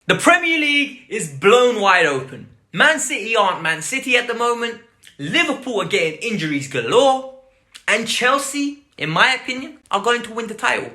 The Premier League is blown wide open. Man City aren't Man City at the moment. Liverpool are getting injuries galore. And Chelsea, in my opinion, are going to win the title.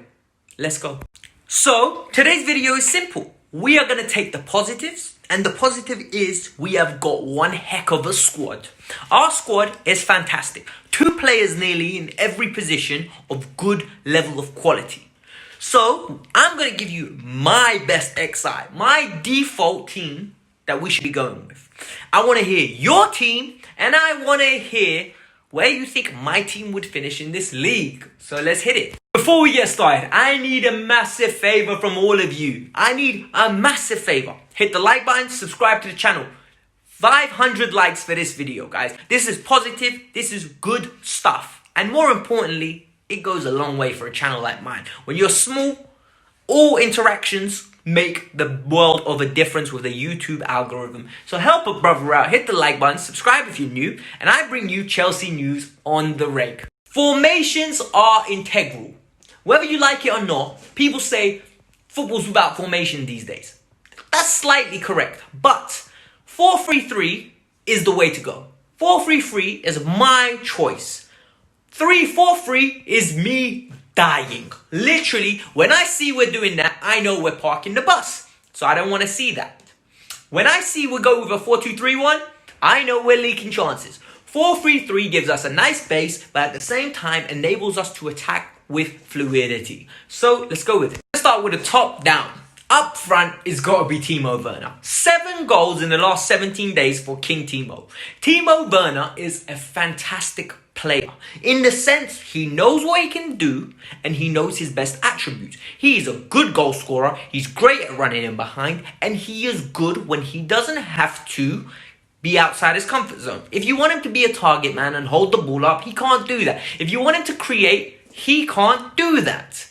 Let's go. So, today's video is simple. We are going to take the positives. And the positive is we have got one heck of a squad. Our squad is fantastic. 2 players nearly in every position of good level of quality. So, I'm going to give you my best XI, my default team that we should be going with. I want to hear your team and I want to hear where you think my team would finish in this league. So let's hit it. Before we get started, I need a massive favor from all of you. I need a massive favor. Hit the like button, subscribe to the channel. 500 likes for this video, guys. This is positive. This is good stuff. And more importantly, it goes a long way for a channel like mine. When you're small, all interactions make the world of a difference with the YouTube algorithm. So help a brother out. Hit the like button, subscribe if you're new, and I bring you Chelsea news on the reg. Formations are integral. Whether you like it or not, people say football's without formation these days. That's slightly correct, but 4-3-3 is the way to go. 4-3-3 is my choice. 3-4-3 is me dying. Literally, when I see we're doing that, I know we're parking the bus. So I don't want to see that. When I see we go with a 4-2-3-1, I know we're leaking chances. 4-3-3 gives us a nice base, but at the same time enables us to attack with fluidity. So let's go with it. Let's start with the top down. Up front is got to be Timo Werner. 7 goals in the last 17 days for King Timo. Timo Werner is a fantastic player in the sense he knows what he can do and he knows his best attributes. He is a good goal scorer. He's great at running in behind, and he is good when he doesn't have to be outside his comfort zone. If you want him to be a target man and hold the ball up, he can't do that. If you want him to create, he can't do that.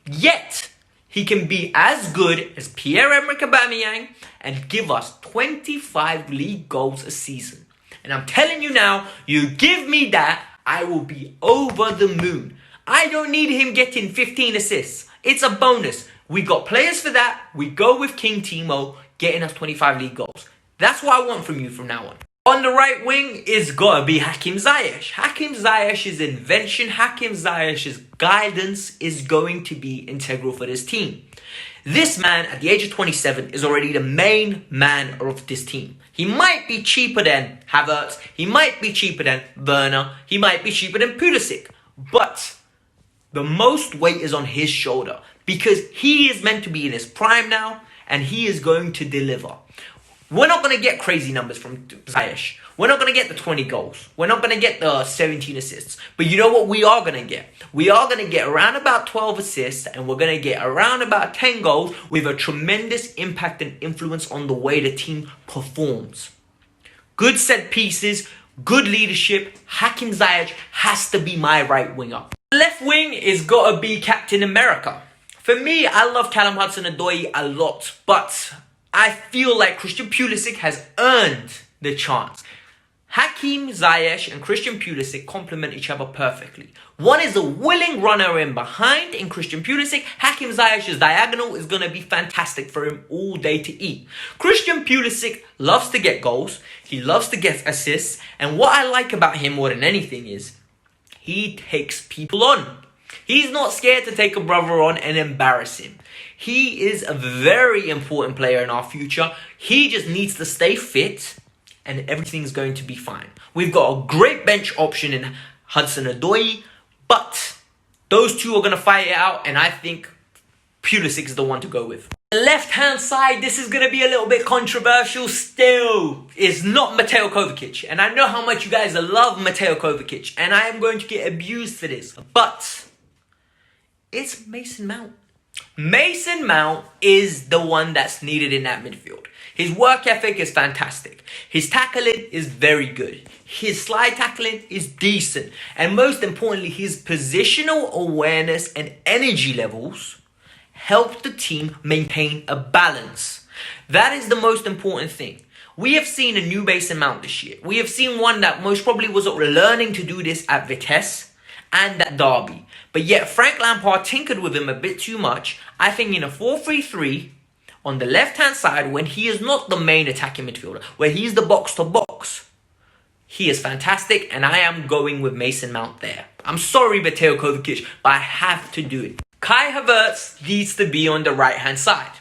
Yet he can be as good as Pierre-Emerick Aubameyang and give us 25 league goals a season. And I'm telling you now, you give me that, I will be over the moon. I don't need him getting 15 assists. It's a bonus. We got players for that. We go with King Timo getting us 25 league goals. That's what I want from you from now on. On the right wing is gotta be Hakim Ziyech. Hakim Ziyech's invention, Hakim Ziyech's guidance is going to be integral for this team. This man, at the age of 27, is already the main man of this team. He might be cheaper than Havertz. He might be cheaper than Werner. He might be cheaper than Pulisic. But the most weight is on his shoulder because he is meant to be in his prime now and he is going to deliver. We're not going to get crazy numbers from Ziyech. We're not going to get the 20 goals. We're not going to get the 17 assists. But you know what we are going to get? We are going to get around about 12 assists and we're going to get around about 10 goals with a tremendous impact and influence on the way the team performs. Good set pieces, good leadership. Hakim Ziyech has to be my right winger. Left wing is got to be Captain America. For me, I love Callum Hudson-Odoi a lot, but I feel like Christian Pulisic has earned the chance. Hakim Ziyech and Christian Pulisic complement each other perfectly. One is a willing runner in behind in Christian Pulisic. Hakim Ziyech's diagonal is going to be fantastic for him all day to eat. Christian Pulisic loves to get goals. He loves to get assists. And what I like about him more than anything is he takes people on. He's not scared to take a brother on and embarrass him. He is a very important player in our future. He just needs to stay fit and everything's going to be fine. We've got a great bench option in Hudson-Odoi, but those two are going to fight it out, and I think Pulisic is the one to go with. The left-hand side, this is going to be a little bit controversial still. It's not Mateo Kovacic, and I know how much you guys love Mateo Kovacic, and I am going to get abused for this, but it's Mason Mount. Mason Mount is the one that's needed in that midfield. His work ethic is fantastic. His tackling is very good. His slide tackling is decent. And most importantly, his positional awareness and energy levels help the team maintain a balance. That is the most important thing. We have seen a new Mason Mount this year. We have seen one that most probably was learning to do this at Vitesse and at Derby. But yet Frank Lampard tinkered with him a bit too much. I think in a 4-3-3, on the left-hand side when he is not the main attacking midfielder, where he's the box-to-box. He is fantastic, and I am going with Mason Mount there. I'm sorry, Mateo Kovacic, but I have to do it. Kai Havertz needs to be on the right-hand side.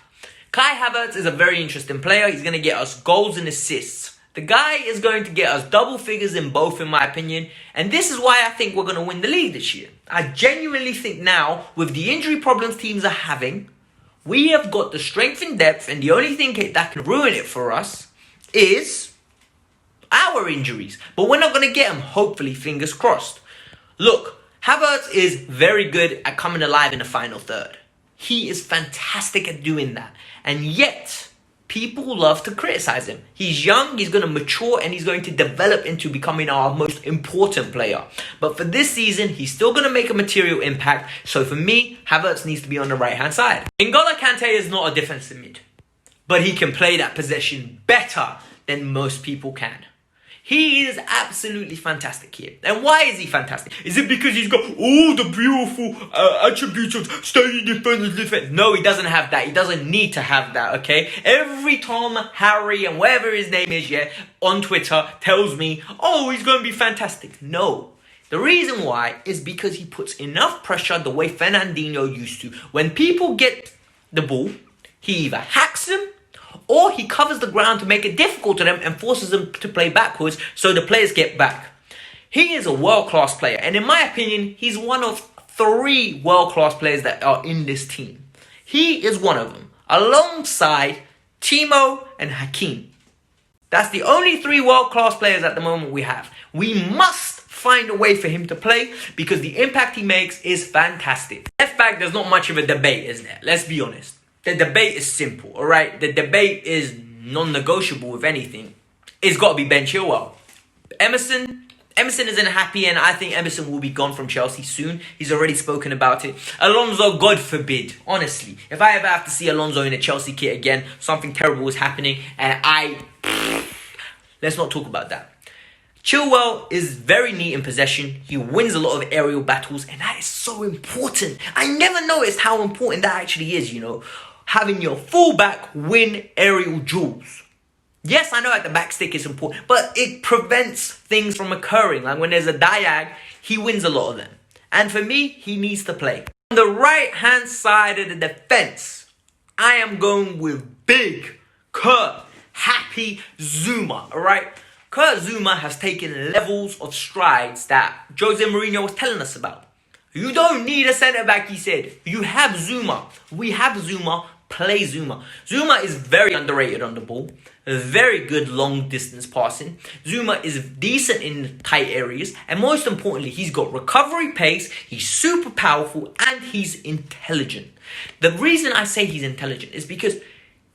Kai Havertz is a very interesting player. He's going to get us goals and assists. The guy is going to get us double figures in both, in my opinion. And this is why I think we're going to win the league this year. I genuinely think now, with the injury problems teams are having, we have got the strength and depth, and the only thing that can ruin it for us is our injuries. But we're not going to get them, hopefully, fingers crossed. Look, Havertz is very good at coming alive in the final third. He is fantastic at doing that. And yet, people love to criticize him. He's young, he's going to mature, and he's going to develop into becoming our most important player. But for this season, he's still going to make a material impact. So for me, Havertz needs to be on the right-hand side. N'Golo Kante is not a defensive mid, but he can play that possession better than most people can. He is absolutely fantastic here. And why is he fantastic? Is it because he's got all the beautiful attributes of staying defense? No, he doesn't have that. He doesn't need to have that, okay? Every Tom, Harry, and whatever his name is, on Twitter tells me, oh, he's going to be fantastic. No. The reason why is because he puts enough pressure the way Fernandinho used to. When people get the ball, he either hacks them, or he covers the ground to make it difficult to them and forces them to play backwards so the players get back. He is a world-class player. And in my opinion, he's one of 3 world-class players that are in this team. He is one of them, alongside Timo and Hakim. That's the only 3 world-class players at the moment we have. We must find a way for him to play because the impact he makes is fantastic. Left back, there's not much of a debate, is there? Let's be honest. The debate is simple, all right? The debate is non-negotiable, if anything. It's got to be Ben Chilwell. Emerson isn't happy, and I think Emerson will be gone from Chelsea soon. He's already spoken about it. Alonso, God forbid, honestly. If I ever have to see Alonso in a Chelsea kit again, something terrible is happening, and let's not talk about that. Chilwell is very neat in possession. He wins a lot of aerial battles, and that is so important. I never noticed how important that actually is, you know. Having your fullback win aerial duels. Yes, I know at the back stick is important, but it prevents things from occurring. Like when there's a diag, he wins a lot of them. And for me, he needs to play. On the right-hand side of the defense, I am going with big, Kurt, happy Zouma, all right? Kurt Zouma has taken levels of strides that Jose Mourinho was telling us about. You don't need a centre-back, he said. You have Zouma. We have Zouma. Play Zouma. Zouma is very underrated on the ball. Very good long-distance passing. Zouma is decent in tight areas. And most importantly, he's got recovery pace. He's super powerful. And he's intelligent. The reason I say he's intelligent is because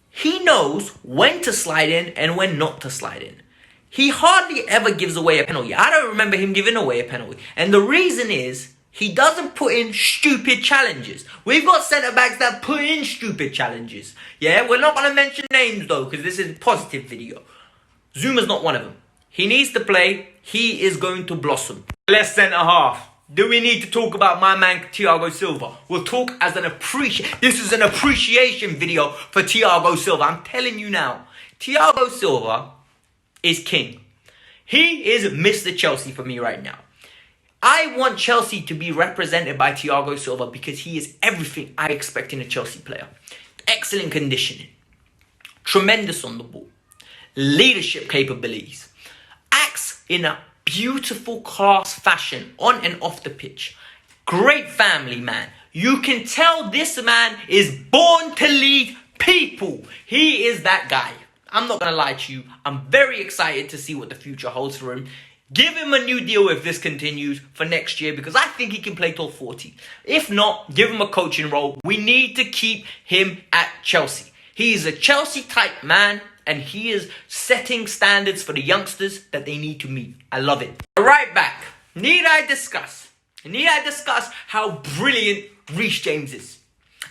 he knows when to slide in and when not to slide in. He hardly ever gives away a penalty. I don't remember him giving away a penalty. And the reason is, he doesn't put in stupid challenges. We've got centre-backs that put in stupid challenges. Yeah, we're not going to mention names though, because this is a positive video. Zouma's not one of them. He needs to play. He is going to blossom. Left centre-half. Do we need to talk about my man, Thiago Silva? We'll talk as an appreciation. This is an appreciation video for Thiago Silva. I'm telling you now. Thiago Silva is king. He is Mr. Chelsea for me right now. I want Chelsea to be represented by Thiago Silva because he is everything I expect in a Chelsea player. Excellent conditioning. Tremendous on the ball. Leadership capabilities. Acts in a beautiful class fashion on and off the pitch. Great family man. You can tell this man is born to lead people. He is that guy. I'm not going to lie to you. I'm very excited to see what the future holds for him. Give him a new deal if this continues for next year because I think he can play till 40. If not, give him a coaching role. We need to keep him at Chelsea. He is a Chelsea type man and he is setting standards for the youngsters that they need to meet. I love it. Right back. Need I discuss how brilliant Reece James is?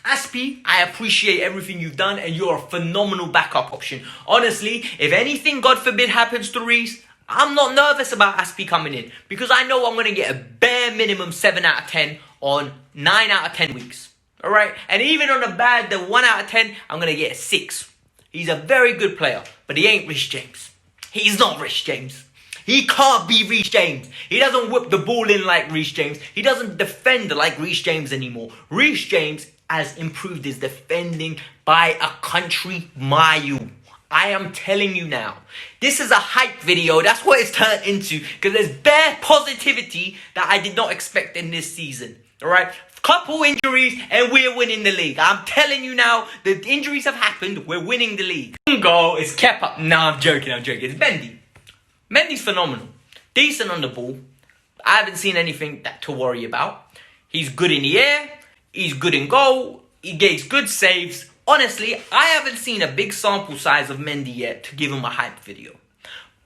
Aspi, I appreciate everything you've done and you're a phenomenal backup option. Honestly, if anything, God forbid, happens to Reece, I'm not nervous about Aspi coming in because I know I'm going to get a bare minimum 7 out of 10 on 9 out of 10 weeks. Alright? And even on the 1 out of 10, I'm going to get a 6. He's a very good player, but he ain't Rich James. He's not Rich James. He can't be Rich James. He doesn't whip the ball in like Rich James. He doesn't defend like Rich James anymore. Rich James has improved his defending by a country mile. I am telling you now. This is a hype video. That's what it's turned into. Because there's bare positivity that I did not expect in this season. Alright? Couple injuries and we're winning the league. I'm telling you now, the injuries have happened. We're winning the league. Goal is Kepa. No, I'm joking. It's Mendy. Mendy's phenomenal. Decent on the ball. I haven't seen anything to worry about. He's good in the air. He's good in goal. He gets good saves. Honestly, I haven't seen a big sample size of Mendy yet to give him a hype video.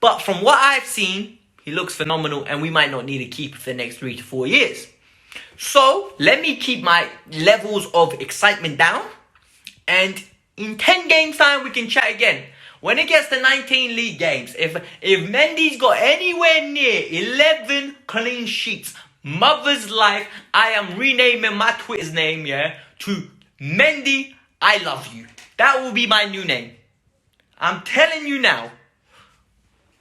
But from what I've seen, he looks phenomenal and we might not need a keeper for the next 3 to 4 years. So, let me keep my levels of excitement down. And in 10 games time, we can chat again. When it gets to 19 league games, if Mendy's got anywhere near 11 clean sheets, mother's life, I am renaming my Twitter's name, to Mendy, I love you. That will be my new name. I'm telling you now.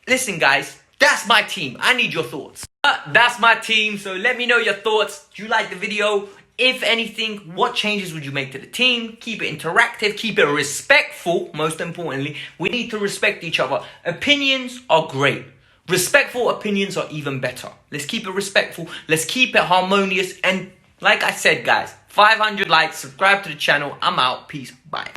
Listen, guys, that's my team. I need your thoughts. That's my team, so let me know your thoughts. Do you like the video? If anything, what changes would you make to the team? Keep it interactive, keep it respectful, most importantly. We need to respect each other. Opinions are great. Respectful opinions are even better. Let's keep it respectful. Let's keep it harmonious. And like I said, guys, 500 likes, subscribe to the channel. I'm out. Peace. Bye.